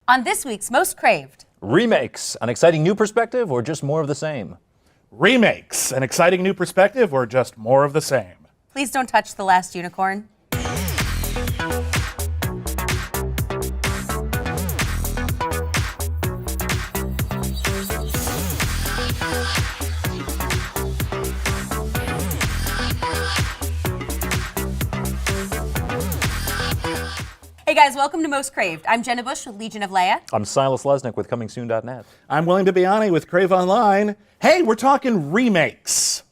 On this week's Most Craved. Remakes, an exciting new perspective or just more of the same? Remakes, an exciting new perspective or just more of the same? Please don't touch the last unicorn. Hey guys, welcome to Most Craved. I'm Jenna Busch with Legion of Leia. I'm Silas Lesnick with ComingSoon.net. I'm William Bibbiani with CraveOnline. Hey, we're talking remakes.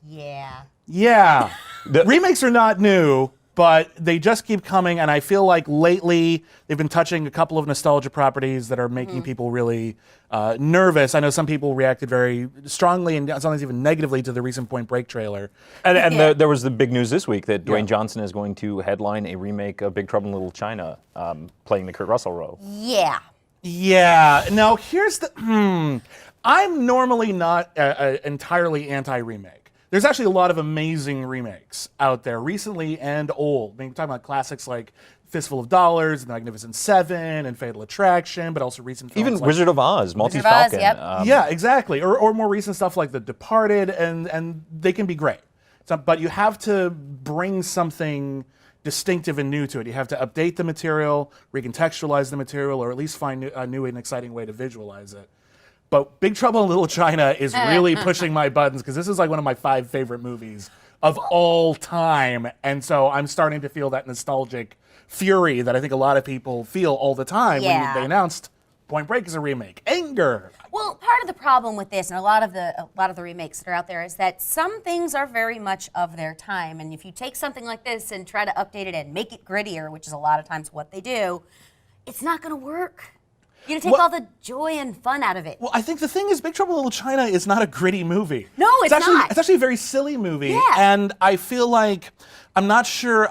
Yeah. Yeah. Remakes are not new, but they just keep coming, and I feel like lately they've been touching a couple of nostalgia properties that are making people really nervous. I know some people reacted very strongly and sometimes even negatively to the recent Point Break trailer. And there was the big news this week that Dwayne Johnson is going to headline a remake of Big Trouble in Little China, playing the Kurt Russell role. Yeah. Yeah. Now, here's the... I'm normally not entirely anti-remake. There's actually a lot of amazing remakes out there, recently and old. I mean, we're talking about classics like Fistful of Dollars, and The Magnificent Seven, and Fatal Attraction, but also recent films Even like Wizard of Oz, Maltese Wizard of Oz, Falcon. yep. yeah, exactly. Or more recent stuff like The Departed, and they can be great. But you have to bring something distinctive and new to it. You have to update the material, recontextualize the material, or at least find a new and exciting way to visualize it. But Big Trouble in Little China is really pushing my buttons, because this is like one of my 5 favorite movies of all time. And so I'm starting to feel that nostalgic fury that I think a lot of people feel all the time when they announced Point Break is a remake. Anger. Well, part of the problem with this and a lot of the remakes that are out there is that some things are very much of their time. And if you take something like this and try to update it and make it grittier, which is a lot of times what they do, it's not going to work. You're going to take all the joy and fun out of it. Well, I think the thing is, Big Trouble in Little China is not a gritty movie. No, it's not. It's actually a very silly movie. Yeah. And I feel like, I'm not sure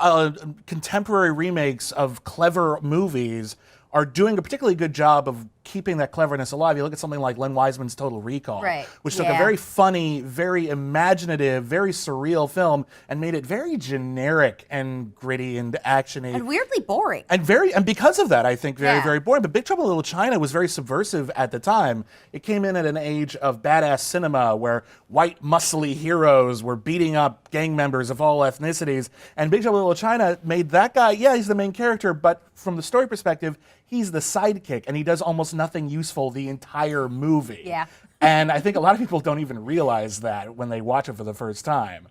contemporary remakes of clever movies are doing a particularly good job of keeping that cleverness alive. You look at something like Len Wiseman's Total Recall, which took a very funny, very imaginative, very surreal film and made it very generic and gritty and actiony. And weirdly boring. And because of that, I think very boring. But Big Trouble in Little China was very subversive at the time. It came in at an age of badass cinema where white, muscly heroes were beating up gang members of all ethnicities. And Big Trouble in Little China made that guy, he's the main character, but from the story perspective, he's the sidekick, and he does almost nothing useful the entire movie. Yeah. And I think a lot of people don't even realize that when they watch it for the first time.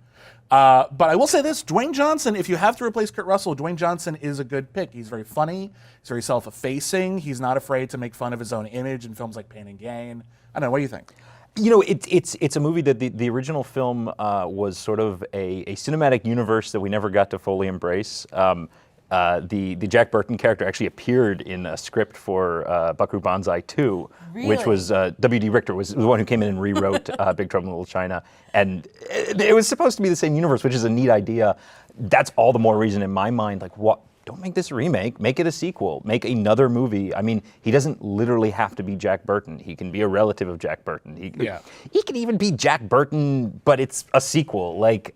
But I will say this, Dwayne Johnson, if you have to replace Kurt Russell, Dwayne Johnson is a good pick. He's very funny, he's very self-effacing, he's not afraid to make fun of his own image in films like Pain and Gain. I don't know, what do you think? You know, it's a movie that the original film was sort of a cinematic universe that we never got to fully embrace. The Jack Burton character actually appeared in a script for Buckaroo Banzai 2, which was W.D. Richter was the one who came in and rewrote Big Trouble in Little China. And it was supposed to be the same universe, which is a neat idea. That's all the more reason in my mind, like, what? Don't make this a remake, make it a sequel, make another movie. I mean, he doesn't literally have to be Jack Burton. He can be a relative of Jack Burton. He can even be Jack Burton, but it's a sequel. Like,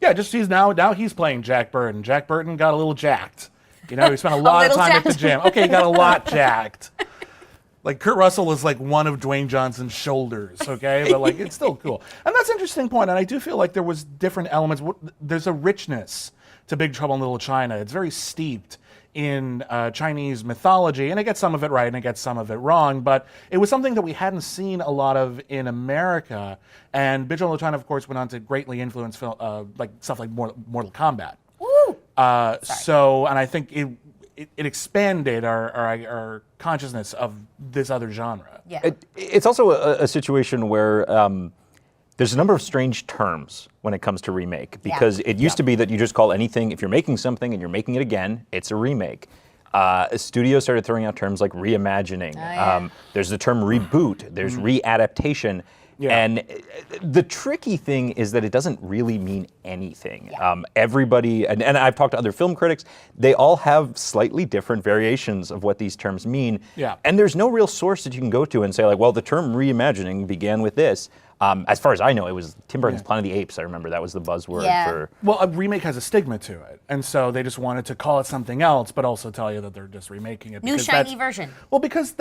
yeah, just now he's playing Jack Burton. Jack Burton got a little jacked. You know, he spent a lot of time at the gym. Okay, he got a lot jacked. Like, Kurt Russell is like one of Dwayne Johnson's shoulders, okay? But like, it's still cool. And that's an interesting point, and I do feel like there was different elements. There's a richness to Big Trouble in Little China. It's very steeped in Chinese mythology, and it gets some of it right and it gets some of it wrong, but it was something that we hadn't seen a lot of in America. And Big Trouble in Little China, of course, went on to greatly influence like stuff like Mortal Kombat. Woo! And I think it expanded our consciousness of this other genre. Yeah. It's also a situation where there's a number of strange terms when it comes to remake, because it used to be that you just call anything, if you're making something and you're making it again, it's a remake. Studios started throwing out terms like reimagining. There's the term reboot, there's readaptation. And the tricky thing is that it doesn't really mean anything. Everybody, and I've talked to other film critics, they all have slightly different variations of what these terms mean. And there's no real source that you can go to and say, like, well, the term reimagining began with this. As far as I know, it was Tim Burton's Planet of the Apes. I remember that was the buzzword for. Well, a remake has a stigma to it, and so they just wanted to call it something else, but also tell you that they're just remaking it. New because shiny version. Well, because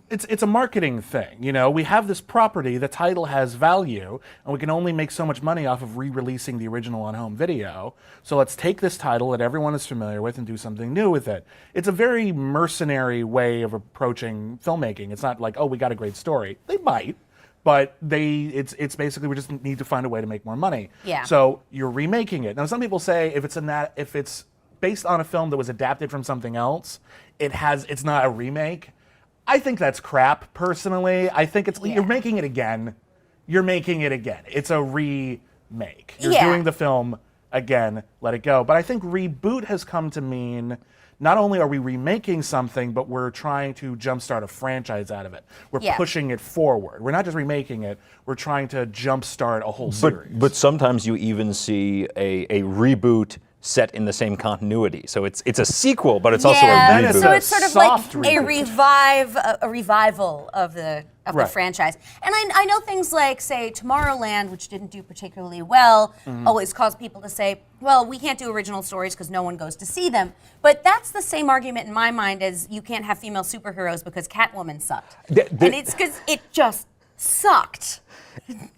it's a marketing thing. You know, we have this property, the title has value, and we can only make so much money off of re-releasing the original on home video. So let's take this title that everyone is familiar with and do something new with it. It's a very mercenary way of approaching filmmaking. It's not like, oh, we got a great story. They might. But it's basically we just need to find a way to make more money. Yeah. So you're remaking it. Now some people say if it's based on a film that was adapted from something else, it's not a remake. I think that's crap personally. I think you're making it again. You're making it again. It's a remake. You're doing the film again. Let it go. But I think reboot has come to mean not only are we remaking something, but we're trying to jumpstart a franchise out of it. We're pushing it forward. We're not just remaking it, we're trying to jumpstart a whole series. But sometimes you even see a reboot set in the same continuity. So it's a sequel, but it's also a reboot. So it's sort of like a revival of the franchise. And I know things like, say, Tomorrowland, which didn't do particularly well, always cause people to say, well, we can't do original stories because no one goes to see them. But that's the same argument in my mind as you can't have female superheroes because Catwoman sucked. And it's because it just sucked.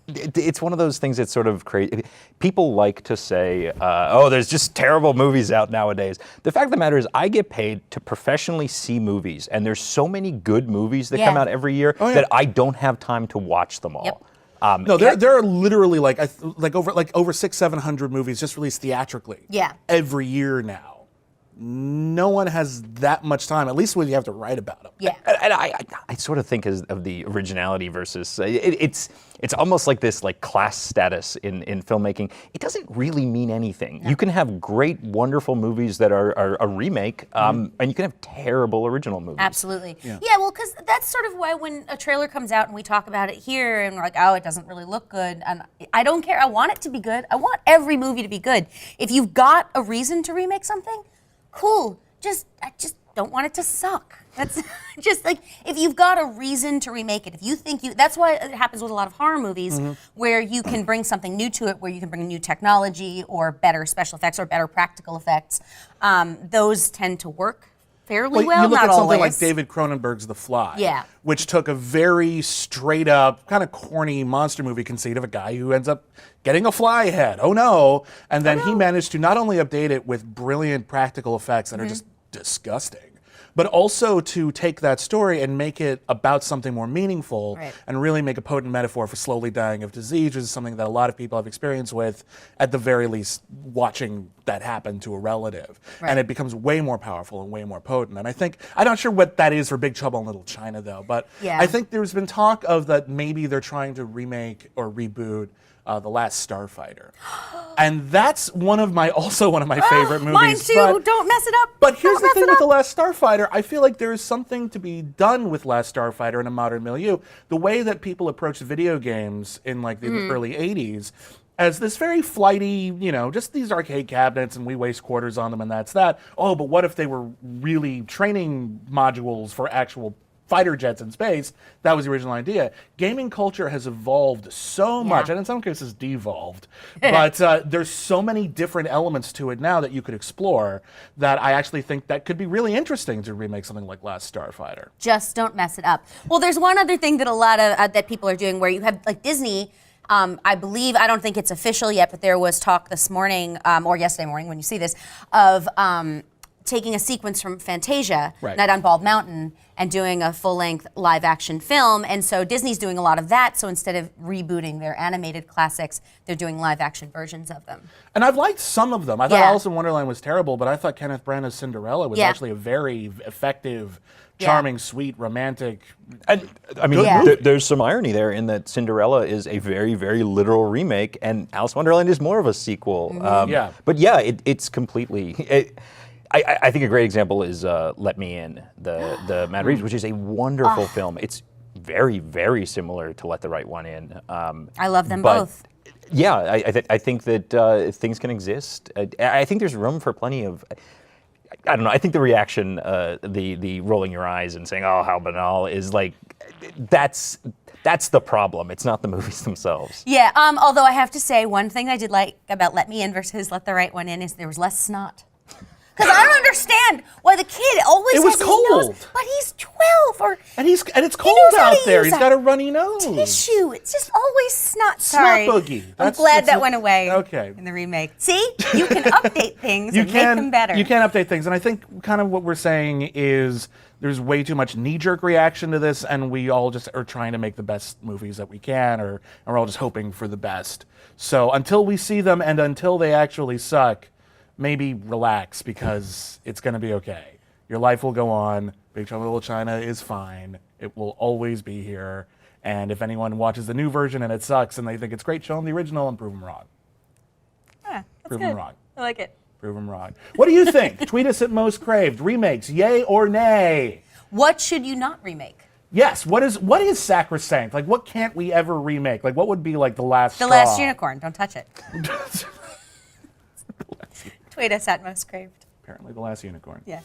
It's one of those things that's sort of crazy. People like to say, oh, there's just terrible movies out nowadays. The fact of the matter is I get paid to professionally see movies, and there's so many good movies that come out every year that I don't have time to watch them all. Yep. No, there are literally like over 600-700 movies just released theatrically. Every year now. No one has that much time, at least when you have to write about them. Yeah. And I sort of think of the originality versus, it's almost like this like class status in filmmaking. It doesn't really mean anything. No. You can have great, wonderful movies that are a remake, and you can have terrible original movies. Absolutely. Yeah, well, because that's sort of why when a trailer comes out and we talk about it here and we're like, oh, it doesn't really look good. And I don't care. I want it to be good. I want every movie to be good. If you've got a reason to remake something, cool. I just don't want it to suck. That's just like, if you've got a reason to remake it, if you think that's why it happens with a lot of horror movies where you can bring something new to it, where you can bring new technology or better special effects or better practical effects. Those tend to work fairly well, you look not at something always. like David Cronenberg's The Fly, which took a very straight up, kind of corny monster movie conceit of a guy who ends up getting a fly head. Oh no. And then he managed to not only update it with brilliant practical effects that are just disgusting, but also to take that story and make it about something more meaningful and really make a potent metaphor for slowly dying of disease, which is something that a lot of people have experience with, at the very least, watching that happen to a relative. And it becomes way more powerful and way more potent. And I'm not sure what that is for Big Trouble in Little China, though, but I think there's been talk of that maybe they're trying to remake or reboot The Last Starfighter. And that's one of my favorite movies. Mine too, don't mess it up. But here's the thing with The Last Starfighter, I feel like there is something to be done with Last Starfighter in a modern milieu. The way that people approached video games in like the early 80s as this very flighty, just these arcade cabinets and we waste quarters on them and that's that. Oh, but what if they were really training modules for actual fighter jets in space? That was the original idea. Gaming culture has evolved so much, and in some cases devolved, but there's so many different elements to it now that you could explore that I actually think that could be really interesting to remake something like Last Starfighter. Just don't mess it up. Well, there's one other thing that a lot of that people are doing where you have like Disney. I believe, I don't think it's official yet, but there was talk this morning, or yesterday morning when you see this, of taking a sequence from Fantasia, Night on Bald Mountain, and doing a full-length live-action film. And so Disney's doing a lot of that. So instead of rebooting their animated classics, they're doing live-action versions of them. And I've liked some of them. I thought Alice in Wonderland was terrible, but I thought Kenneth Branagh's Cinderella was actually a very effective, charming, sweet, romantic. And I mean, there's some irony there in that Cinderella is a very, very literal remake, and Alice in Wonderland is more of a sequel. But it's completely. I think a great example is Let Me In, the Matt Reeves, which is a wonderful film. It's very, very similar to Let the Right One In. I love them both. Yeah, I think that things can exist. I think there's room for plenty of. I don't know. I think the reaction, the rolling your eyes and saying, "Oh, how banal," is like that's the problem. It's not the movies themselves. Yeah. Although I have to say, one thing I did like about Let Me In versus Let the Right One In is there was less snot. Because I don't understand why the kid always It was has his cold. nose, but he's 12 or And it's cold knows how out to there. use He's got a runny nose. tissue. It's just always snot. Sorry. boogie. I'm glad that went away. Okay. In the remake. See, you can update things and make them better. You can update things, and I think kind of what we're saying is there's way too much knee-jerk reaction to this, and we all just are trying to make the best movies that we can, and we're all just hoping for the best. So until we see them and until they actually suck, maybe relax, because it's going to be okay. Your life will go on. Big Trouble in Little China is fine. It will always be here. And if anyone watches the new version and it sucks and they think it's great, show them the original and prove them wrong. Yeah, that's Prove good. them wrong. I like it. Prove them wrong. What do you think? Tweet us at Most Craved. Remakes, yay or nay? What should you not remake? Yes. What is sacrosanct? Like, what can't we ever remake? Like, what would be like the last The straw? Last Unicorn. Don't touch it. Tweet us at Most Craved. Apparently, the last unicorn. Yeah.